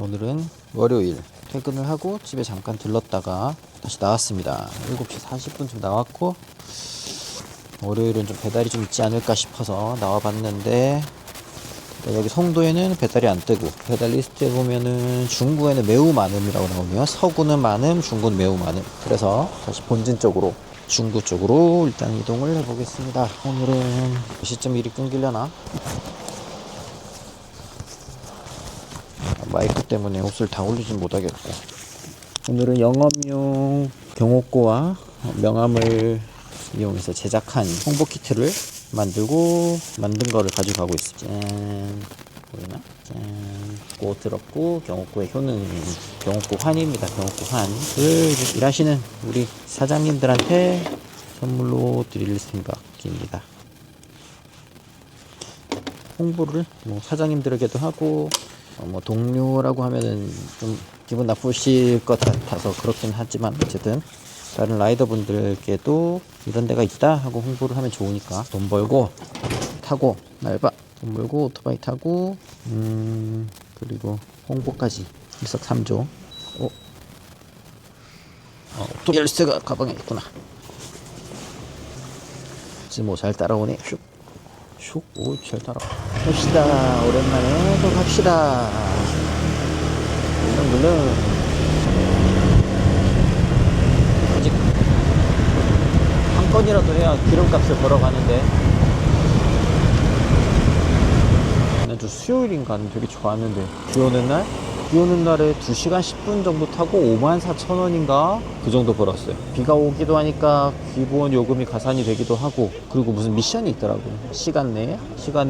오늘은 월요일 퇴근을 하고 집에 잠깐 들렀다가 다시 나왔습니다. 7시 40분쯤 나왔고 월요일은 좀 배달이 좀 있지 않을까 싶어서 나와봤는데 여기 송도에는 배달이 안 뜨고 배달 리스트에 보면은 중구에는 매우 많음이라고 나오네요. 서구는 많음, 중구는 매우 많음. 그래서 다시 본진 쪽으로 중구 쪽으로 일단 이동을 해보겠습니다. 오늘은 몇 시쯤 일이 끊기려나? 마이크 때문에 옷을 다 올리진 못하겠고 오늘은 영업용 경옥고와 명함을 이용해서 제작한 홍보 키트를 만든 거를 가져가고 있습니다. 짠, 보이나? 짠. 고 들었고 경옥고의 효능 경옥고 환입니다. 경옥고 환을 일하시는 우리 사장님들한테 선물로 드릴 생각입니다. 홍보를 뭐 사장님들에게도 하고 뭐 동료라고 하면은 좀 기분 나쁘실 것 같아서 그렇긴 하지만 어쨌든 다른 라이더 분들께도 이런 데가 있다 하고 홍보를 하면 좋으니까 돈 벌고 타고 돈 벌고 오토바이 타고 그리고 홍보까지 일석삼조. 또 열쇠가 가방에 있구나. 지금 잘 따라오네. 슉, 오, 잘 따라. 갑시다. 오랜만에 또 갑시다. 물론 아직 한 건이라도 해야 기름값을 벌어가는데 지난주 수요일인가는 되게 좋았는데 비 오는 날에 2시간 10분 정도 타고 54,000원인가 그 정도 벌었어요. 비가 오기도 하니까 기본 요금이 가산이 되기도 하고 그리고 무슨 미션이 있더라고요. 시간 내에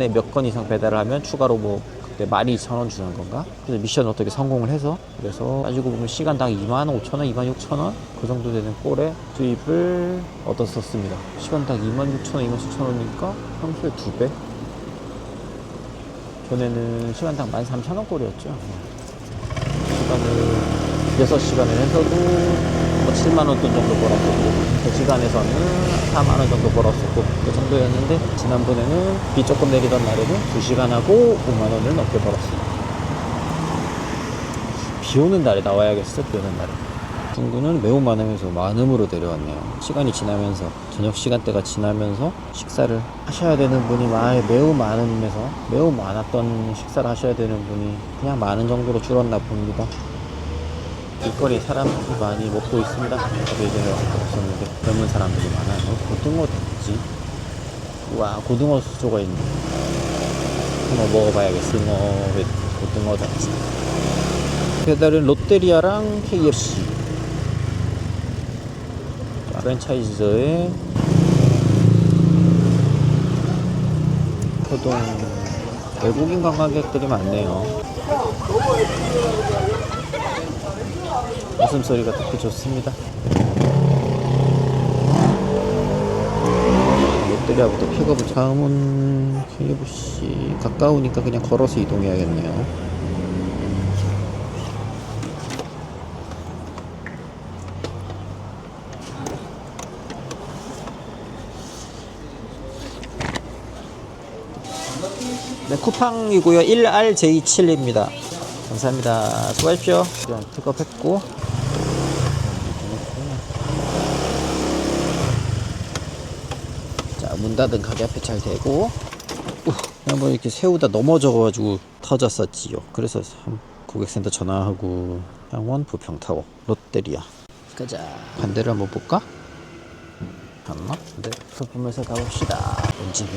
몇 건 이상 배달을 하면 추가로 뭐 그때 12,000원 주는 건가? 그래서 미션 어떻게 성공을 해서 그래서 따지고 보면 시간당 25,000원, 26,000원 그 정도 되는 꼴에 수입을 얻었었습니다. 시간당 26,000원, 27,000원이니까 평소에 2배? 전에는 시간당 13,000원 꼴이었죠. 시간을 6시간을 해서도 뭐 7만원 돈 정도 벌었었고 3시간에서는 4만원 정도 벌었었고 그 정도였는데 지난번에는 비 조금 내리던 날에는 2시간 하고 5만원을 넘게 벌었습니다. 비 오는 날에 나와야겠어. 비 오는 날에 중구는 매우 많으면서 많음으로 내려왔네요. 시간이 지나면서 저녁 시간대가 지나면서 식사를 하셔야 되는 분이 매우 많으면서 매우 많았던 식사를 하셔야 되는 분이 그냥 많은 정도로 줄었나 봅니다. 길거리 사람들이 많이 먹고 있습니다. 저도 예전에 없었는데 젊은 사람들이 많아요. 고등어 있지? 와, 고등어 수조가 있네. 한번 먹어봐야겠어. 고등어다. 배달은 롯데리아랑 KFC 프랜차이즈의 포동 외국인 관광객들이 많네요. 웃음소리가 듣기 좋습니다. 롯데리아부터 픽업을 처음 온 KFC 가까우니까 그냥 걸어서 이동해야겠네요. 네, 쿠팡이고요. 1RJ7입니다. 감사합니다. 수고하십시오. 픽업했고 자, 문 닫은 가게 앞에 잘 대고 한번 이렇게 세우다 넘어져가지고 터졌었지요. 그래서 고객센터 전화하고 향원 부평타워 롯데리아 가자. 반대를 한번 볼까? 봤나? 네, 보면서 가봅시다. 엔진이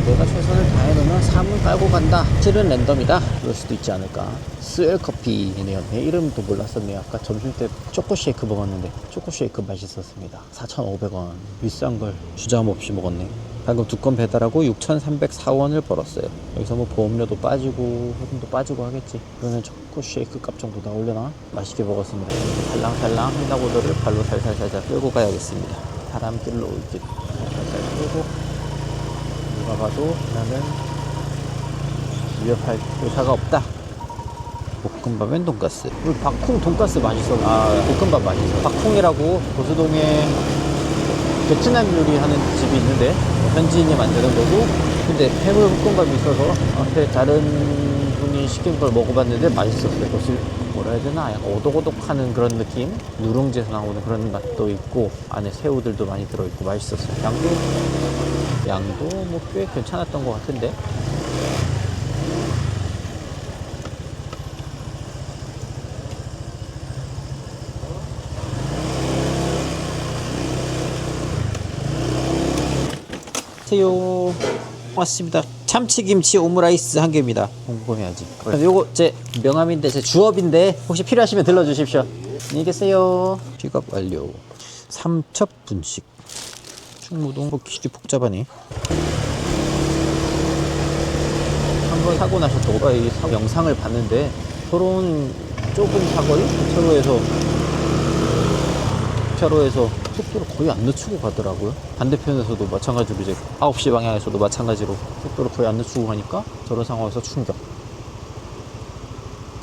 내가 최선을 다해놓으면 3을 깔고 간다. 실은 랜덤이다. 그럴 수도 있지 않을까. 스웰커피네요. 내 이름도 몰랐었네요. 아까 점심때 초코쉐이크 먹었는데 초코쉐이크 맛있었습니다. 4,500원 비싼 걸 주저함 없이 먹었네. 방금 2건 배달하고 6,304원을 벌었어요. 여기서 뭐 보험료도 빠지고 세금도 빠지고 하겠지. 그러면 초코쉐이크 값 정도 나오려나? 맛있게 먹었습니다. 살랑살랑 횡단보도를 발로 살살살살 끌고 가야겠습니다. 사람길로 이렇게 살살 끌고 누가 봐도 나는 위협할 의사가 없다. 볶음밥엔 돈가스. 우리 박콩 돈가스 맛있어. 볶음밥 맛있어. 박콩이라고 고수동에 베트남 요리 하는 집이 있는데 현지인이 만드는 거고, 근데 해물 볶음밥이 있어서 앞에 다른 분이 시킨 걸 먹어봤는데 맛있었어요. 그것을 뭐라 해야 되나, 약간 오독오독하는 그런 느낌, 누룽지에서 나오는 그런 맛도 있고 안에 새우들도 많이 들어있고 맛있었어요. 양도 뭐 꽤 괜찮았던 것 같은데. 안녕하세요. 왔습니다. 참치김치 오므라이스 한 개입니다. 궁금해야지. 요거 제 명함인데, 제 주업인데 혹시 필요하시면 들러주십시오. 안녕히 계세요. 픽업 완료. 삼첩 분식. 충무동 길이 복잡하네. 한번 사고 나셨다고 이 영상을 봤는데 서러운 좁은 사거리 차로에서 속도를 거의 안 늦추고 가더라고요. 반대편에서도 마찬가지로, 이제 9시 방향에서도 마찬가지로 속도를 거의 안 늦추고 가니까 저런 상황에서 충격.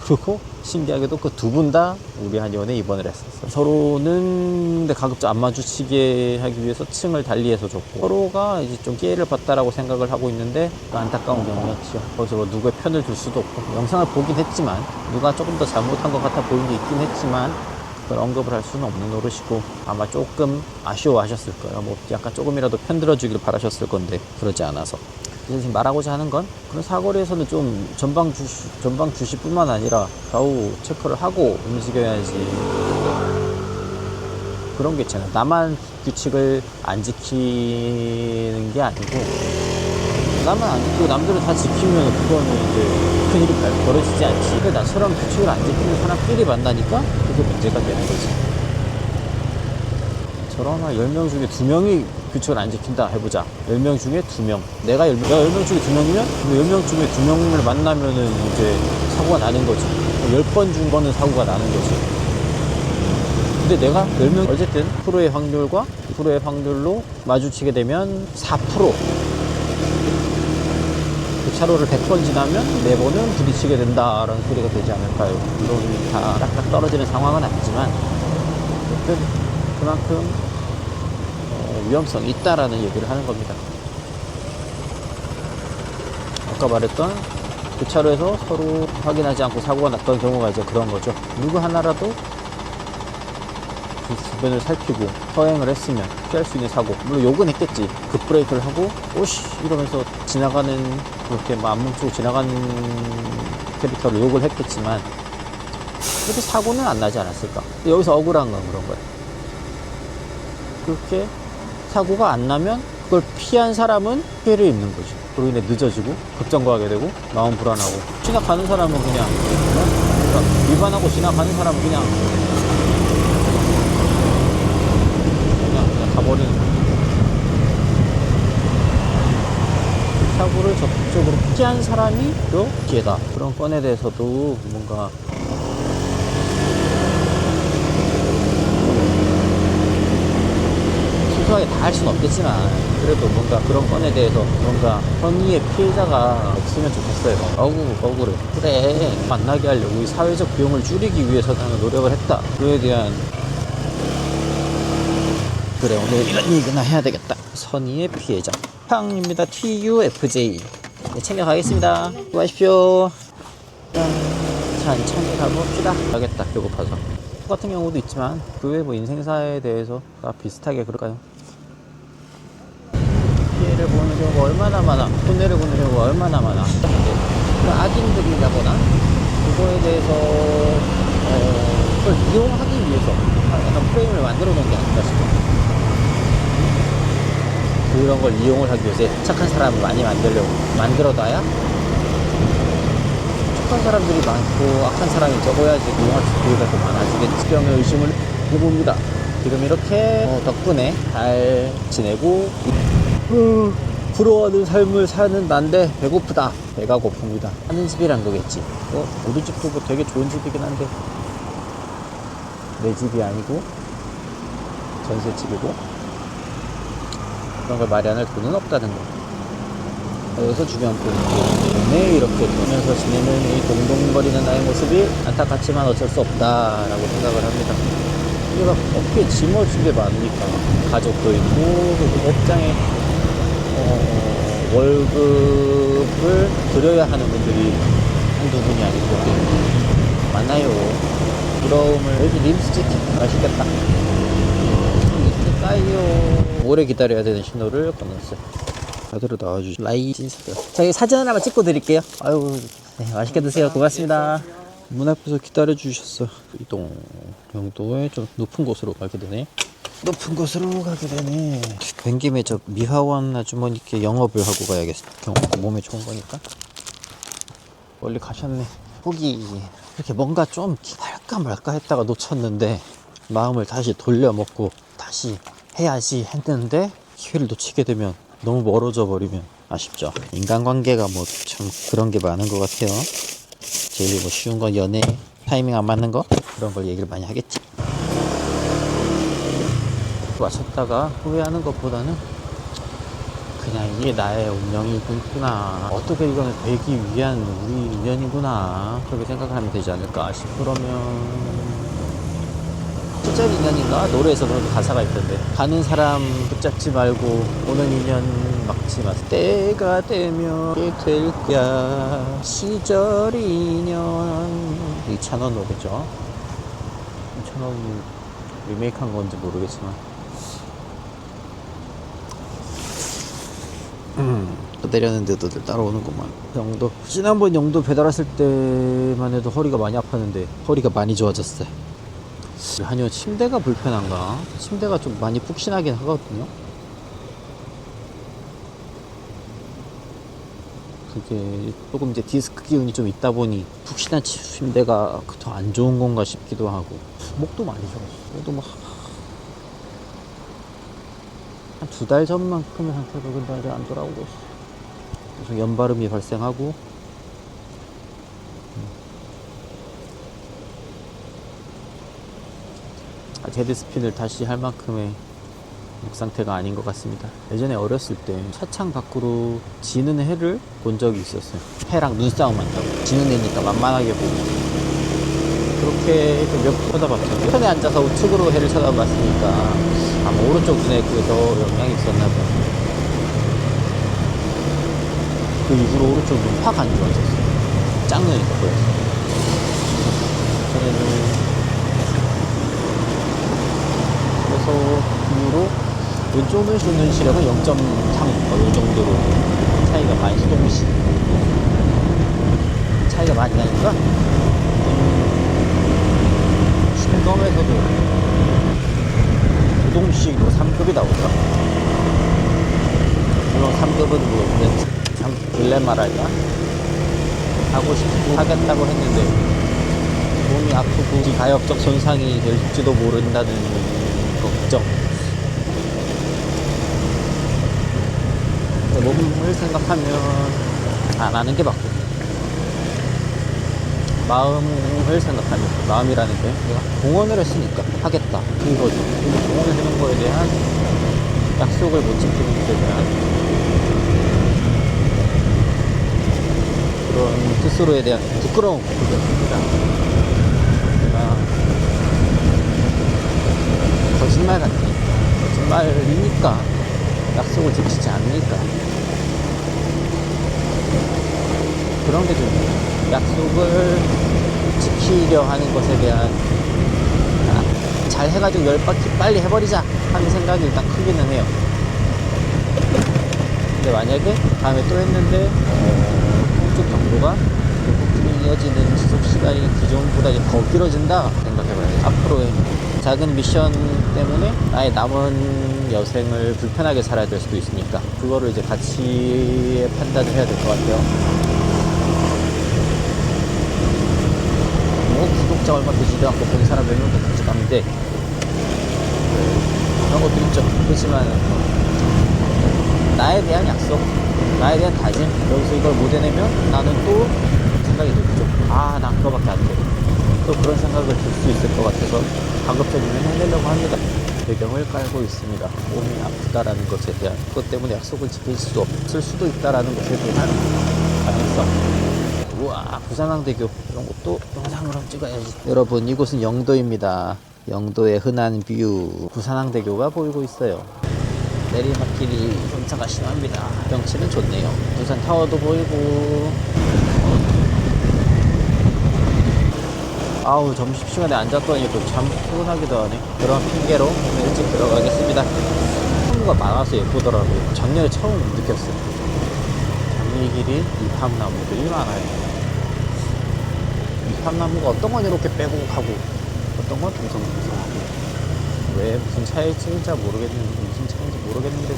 그리고 신기하게도 그 두 분 다 우리 한의원에 입원을 했었어요. 서로는 근데 가급적 안 마주치게 하기 위해서 층을 달리해서 줬고, 서로가 이제 좀 피해를 봤다라고 생각을 하고 있는데 안타까운 경우였죠. 거기서 뭐 누구의 편을 들 수도 없고, 영상을 보긴 했지만 누가 조금 더 잘못한 것 같아 보이는 게 있긴 했지만 그걸 언급을 할 수는 없는 노릇이고, 아마 조금 아쉬워하셨을 거예요. 뭐 약간 조금이라도 편들어주길 바라셨을 건데 그러지 않아서. 지금 말하고자 하는 건, 그런 사거리에서는 좀 전방 주시뿐만 아니라 좌우 체크를 하고 움직여야지. 그런 게 있잖아요. 나만 규칙을 안 지키는 게 아니고, 나만 안 지키고 남들은 다 지키면 그거는 이제 큰일이 벌어지지 않지. 근데 나처럼 규칙을 안 지키는 사람끼리 만나니까 그게 문제가 되는 거지. 저런 10명 중에 2명이 규칙을 안 지킨다 해보자. 10명 중에 2명. 내가 10명 중에 2명이면 10명 중에 2명을 만나면은 이제 사고가 나는 거지. 10번 준 거는 사고가 나는 거지. 근데 내가 10명, 어쨌든 프로의 확률과 프로의 확률로 마주치게 되면 4%. 그 차로를 100번 지나면 4번은 부딪히게 된다라는 소리가 되지 않을까요? 물론 다 딱딱 떨어지는 상황은 아니지만 어쨌든 그만큼 위험성이 있다라는 얘기를 하는 겁니다. 아까 말했던 그 차로에서 서로 확인하지 않고 사고가 났던 경우가 이제 그런 거죠. 누구 하나라도 그 주변을 살피고 서행을 했으면 피할 수 있는 사고, 물론 욕은 했겠지. 급브레이크를 하고 오씨 이러면서 지나가는, 그렇게 안 멈추고 지나가는 캐릭터를 욕을 했겠지만 그렇게 사고는 안 나지 않았을까. 여기서 억울한 건 그런 거야. 그렇게 사고가 안 나면 그걸 피한 사람은 피해를 입는 거지. 그로 인해 늦어지고 급정거하게 되고 마음 불안하고, 지나가는 사람은 그냥 그러니까 위반하고 지나가는 사람은 그냥 가버리는 거지. 사고를 적극적으로 피한 사람이 또 피해다. 그런 건에 대해서도 뭔가 소소하게 다 할 수는 없겠지만 그래도 뭔가 그런 건에 대해서 뭔가 선의의 피해자가 없으면 좋겠어요. 억울해. 그래, 만나게 하려고 이 사회적 비용을 줄이기 위해서 나는 노력을 했다. 그에 대한, 그래 오늘 이런 얘기나 해야 되겠다. 선의의 피해자 팡입니다. TUFJ. 네, 챙겨가겠습니다. 수고하십시오. 천천히 가봅시다. 가겠다, 배고파서. 똑같은 경우도 있지만 그 외 뭐 인생사에 대해서 다 비슷하게 그럴까요? 피해를 보는 경우가 얼마나 많아. 손해를 보는 경우가 얼마나 많아. 그 악인들이라거나 그거에 대해서 그걸 이용하기 위해서 약간 프레임을 만들어 놓은 게 아닐까 싶어. 그런 걸 이용을 하기 위해서 착한 사람을 많이 만들어놔야 착한 사람들이 많고 악한 사람이 적어야지 이용할 기회가 더 많아지겠지. 병의 의심을 해봅니다. 지금 이렇게 덕분에 잘 지내고 부러워하는 삶을 사는 난데 배고프다. 배가 고픕니다. 하는 집이란 거겠지. 우리 집도 뭐 되게 좋은 집이긴 한데 내 집이 아니고 전셋집이고 그런 걸 마련할 돈은 없다는 거. 여기서 주변 분들이 이렇게 돌면서 지내는 이 동동거리는 나의 모습이 안타깝지만 어쩔 수 없다라고 생각을 합니다. 우리가 어깨에 짊어진 게 많으니까 가족도 있고 그리고 업장에 월급을 드려야 하는 분들이 한두 분이 아니기 때문에 많아요. 부러움을 여기 림스티키 맛있겠다. 까요. 오래 기다려야 되는 신호를 건넜어요. 그대로 나와주시 라이진스. 저희 사진 하나만 찍고 드릴게요. 아유, 네, 맛있게 드세요. 고맙습니다. 문 앞에서 기다려 주셨어. 이동. 영도에 좀 높은 곳으로 가게 되네. 높은 곳으로 가게 되네. 뵌 김에 저 미화원 아주머니께 영업을 하고 가야겠어. 몸에 좋은 거니까. 멀리 가셨네. 거기 이렇게 뭔가 좀 할까 말까 했다가 놓쳤는데 마음을 다시 돌려먹고 다시 해야지 했는데 기회를 놓치게 되면 너무 멀어져 버리면 아쉽죠. 인간관계가 뭐 참 그런 게 많은 것 같아요. 제일 뭐 쉬운 건 연애, 타이밍 안 맞는 거 그런 걸 얘기를 많이 하겠지. 맞췄다가 후회하는 것보다는 그냥 이게 나의 운명이구나, 어떻게 이거는 되기 위한 우리 인연이구나, 그렇게 생각하면 되지 않을까 싶으면 시절 인연인가? 노래에서 그런 가사가 있던데, 가는 사람 붙잡지 말고 오는 인연 막지 마세요. 때가 되면 이렇게 될 거야. 시절 인연. 이찬원 노래죠. 이찬원이 리메이크한 건지 모르겠지만 또 내렸는데도 따라오는구만. 영도 지난번 영도 배달 왔을 때만 해도 허리가 많이 아팠는데 허리가 많이 좋아졌어요. 아니요, 침대가 불편한가? 침대가 좀 많이 푹신하긴 하거든요. 그게 조금 이제 디스크 기운이 좀 있다 보니 푹신한 침대가 더 안 좋은 건가 싶기도 하고. 목도 많이 좋았어. 목도 막 한 2달 전만큼의 상태도 근데 아직 안 돌아오고 있어. 그래서 연발음이 발생하고 데드스핀을 다시 할 만큼의 목 상태가 아닌 것 같습니다. 예전에 어렸을 때 차창 밖으로 지는 해를 본 적이 있었어요. 해랑 눈싸움 한다고. 지는 해니까 만만하게 보고 그렇게 몇 번 쳐다봤죠. 편에 앉아서 우측으로 해를 쳐다봤으니까 아마 오른쪽 눈에 그게 더 영향이 있었나 봐요. 그 이후로 오른쪽 눈 확 안 좋아졌어요. 짝눈이 보였어요. 전에는 그래서 그 이후로 왼쪽 눈 시력은 0.3, 이 정도로 차이가 많이, 수동시 차이가 많이 나니까 신검에서도 부동식으로 3급이 나오더라. 물론 3급은 뭐 참 딜레마랄까, 하고 싶고 하겠다고 했는데 몸이 아프고 가역적 손상이 될지도 모른다는 걱정. 몸을 생각하면 안 하는 게 맞고, 마음을 생각하면, 마음이라는 게 내가 공헌을 했으니까 하겠다, 이거죠. 근데 공헌을 해놓은 거에 대한 약속을 못 지키는 것에 대한 그런 스스로에 대한 부끄러움, 내가 거짓말 같아. 거짓말이니까, 약속을 지키지 않으니까. 그런 게 좀, 약속을 지키려 하는 것에 대한, 잘 해가지고 10바퀴 빨리 해버리자 하는 생각이 일단 크기는 해요. 근데 만약에 다음에 또 했는데 한쪽 정도가 이어지는 지속시간이 기존보다 더 길어진다 생각해봐요. 앞으로의 작은 미션 때문에 나의 남은 여생을 불편하게 살아야 될 수도 있으니까 그거를 이제 같이 판단을 해야 될 것 같아요. 뭐 구독자 얼마 되지도 않고 본 사람 몇 명도 되지 않는데 그런 것도 있죠. 그렇지만 나에 대한 약속, 나에 대한 다짐, 여기서 이걸 못 해내면 나는 또 생각이 들죠. 난 그거밖에 안 돼. 또 그런 생각을 들 수 있을 것 같아서 가급적이면 해내려고 합니다. 배경을 깔고 있습니다. 몸이 아프다라는 것에 대한, 그것 때문에 약속을 지킬 수 없을 수도 있다라는 것에 대한 가능성. 우와, 부산항대교 이런 것도 영상으로 찍어야지. 여러분, 이곳은 영도입니다. 영도의 흔한 뷰 부산항대교가 보이고 있어요. 내리막길이 경차가 심합니다. 경치는 좋네요. 부산 타워도 보이고. 아우, 점심시간에 앉았더니 또 잠 피곤하기도 하네. 그런 핑계로 일찍 들어가겠습니다. 나무가 많아서 예쁘더라고요. 작년에 처음 느꼈어요. 장미길이 이팝나무들이 많아요. 이팝나무가 어떤 건 이렇게 빼곡하고 어떤 건 동성동성하고, 왜 무슨 차이인지 모르겠는데, 무슨 차이인지 모르겠는데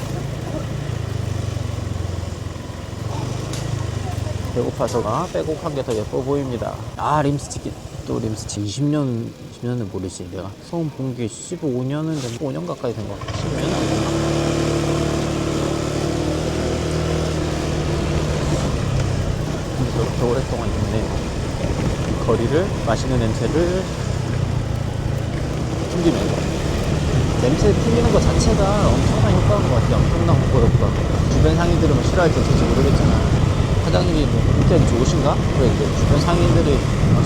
배고파서가 빼곡한 게 더 예뻐 보입니다. 아, 림스틱. 또 림스틱 20년은 모르지. 내가 처음 본 게 15년은 된, 5년 가까이 된 것 같아. 10년 안 됐나? 이렇게 오랫동안 있네요. 거리를, 맛있는 냄새를 풍기면서. 냄새 풍기는 것 자체가 엄청난 효과인 것 같아요. 엄청난 홍보 효과. 주변 상인들은 뭐 싫어할지 어떨지 모르겠잖아. 사장님이 뭐 인격이 좋으신가? 왜 이제 주변 상인들이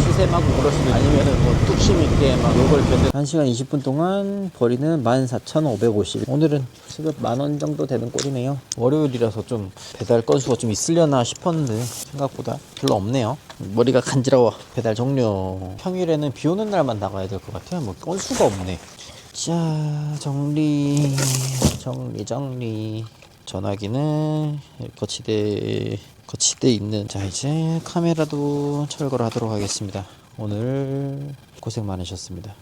시샘하고 그럴 수도, 아니면은 뭐 뚝심 있게 막 욕을 견뎌. 1시간 20분 동안 거리는 14,550. 오늘은 시급 10,000원 정도 되는 꼴이네요. 월요일이라서 좀 배달 건수가 좀 있으려나 싶었는데 생각보다 별로 없네요. 머리가 간지러워. 배달 종료. 평일에는 비 오는 날만 나가야 될 것 같아요. 뭐 건수가 없네. 자, 정리. 전화기는 거치대에 있는. 자, 이제 카메라도 철거를 하도록 하겠습니다. 오늘 고생 많으셨습니다.